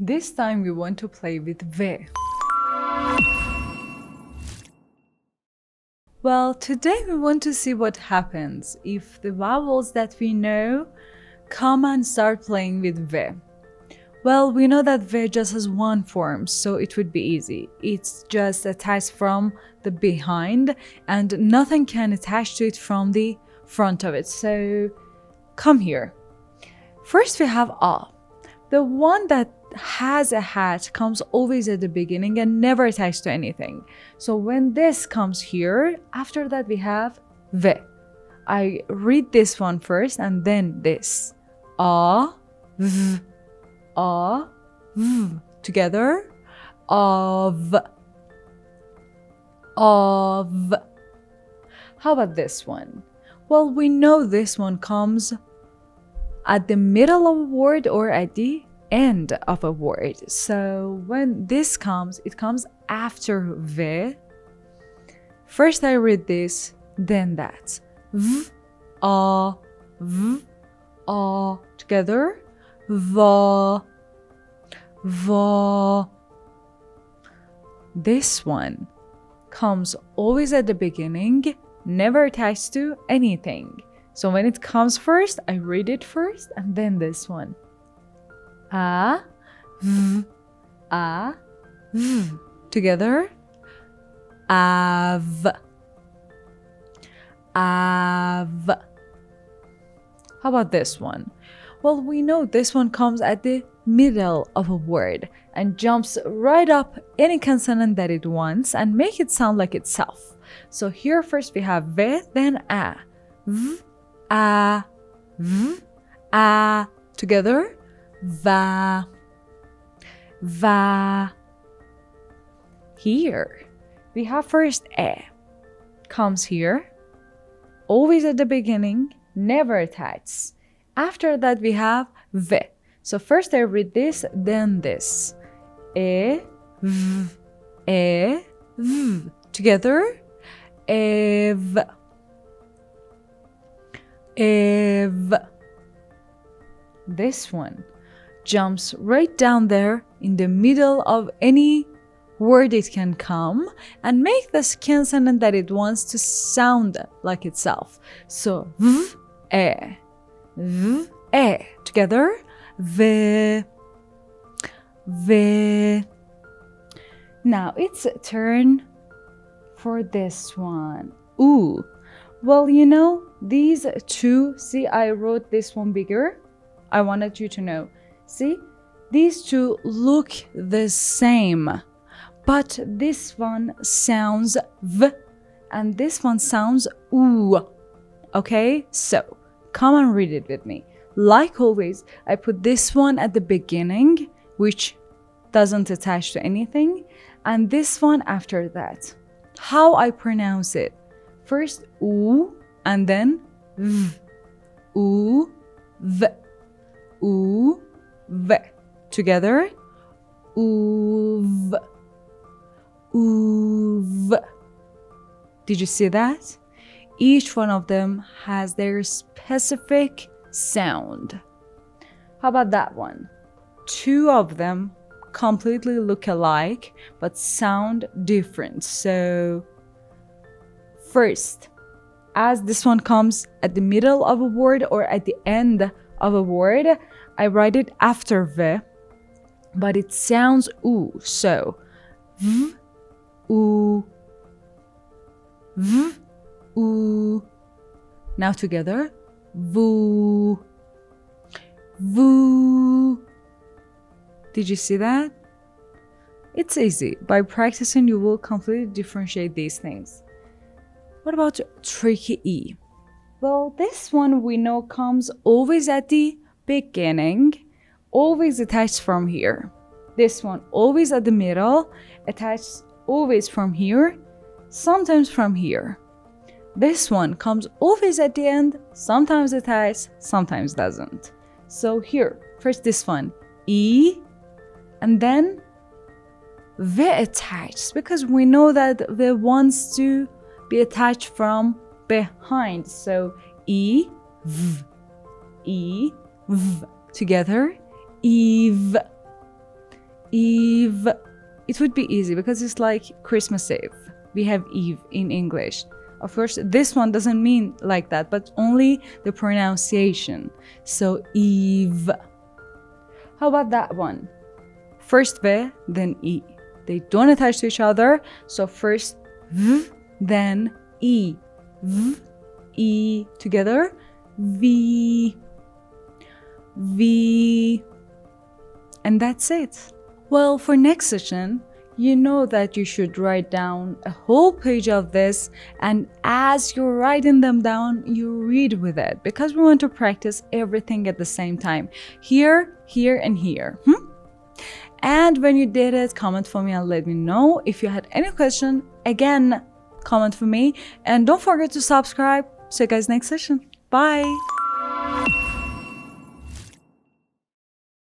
This time we want to play with V. Well, today we want to see what happens if the vowels that we know come and start playing with V. Well, we know that V just has one form, so it would be easy. It's just attached from the behind and nothing can attach to it from the front of it. So come here. First we have A. The one that has a hat comes always at the beginning and never attached to anything. So when this comes here, after that we have V. I read this one first and then this. A, V. A, V. Together. Of. Of. How about this one? Well, we know this one comes at the middle of a word or at the end of a word. So when this comes, it comes after V. First I read this, then that. V, A, V, A. Together. Va, Va. This one comes always at the beginning, never attached to anything. So when it comes first, I read it first and then this one. A, V, A, V. Together. Av, Av. How about this one? Well, we know this one comes at the middle of a word and jumps right up any consonant that it wants and make it sound like itself. So here first we have V, then A. V, A, V, A. Together. Va, Va. Here we have first A. Comes here. Always at the beginning, never attached. After that we have V. So first I read this, then this. E, V, E, V. Together. Ev, Ev. This one jumps right down there in the middle of any word it can come and make the consonant that it wants to sound like itself. So V, E, V, E. Together. V, V. Now it's a turn for this one. Ooh. Well, you know, these two, see, I wrote this one bigger. I wanted you to know. See, these two look the same, but this one sounds V and this one sounds oo. Okay, so come and read it with me. Like always, I put this one at the beginning, which doesn't attach to anything, and this one after that. How I pronounce it? First oo and then V. Oo, V. Oo, V. Together. Oov, Oov. Did you see that? Each one of them has their specific sound. How about that one? Two of them completely look alike but sound different. So first, as this one comes at the middle of a word or at the end of a word, I write it after V, but it sounds oo. So V, oo, V, oo. Now together. Voo, Voo. Did you see that? It's easy. By practicing, you will completely differentiate these things. What about tricky E? Well, this one we know comes always at the beginning, always attached from here. This one always at the middle, attached always from here, sometimes from here. This one comes always at the end, sometimes attached, sometimes doesn't. So here, first this one, E, and then V attached, because we know that V wants to be attached from behind. So E, V, together, Eve. Eve. It would be easy because it's like Christmas Eve. We have Eve in English. Of course, this one doesn't mean like that, but only the pronunciation. So Eve. How about that one? First V, then E. They don't attach to each other. So first V, then E. V, E together. V. V. And that's it. Well, for next session, you know that you should write down a whole page of this, and as you're writing them down, you read with it, because we want to practice everything at the same time. Here, here, and here. And when you did it, comment for me and let me know. If you had any question, again, comment for me. And don't forget to subscribe. See you guys next session. Bye.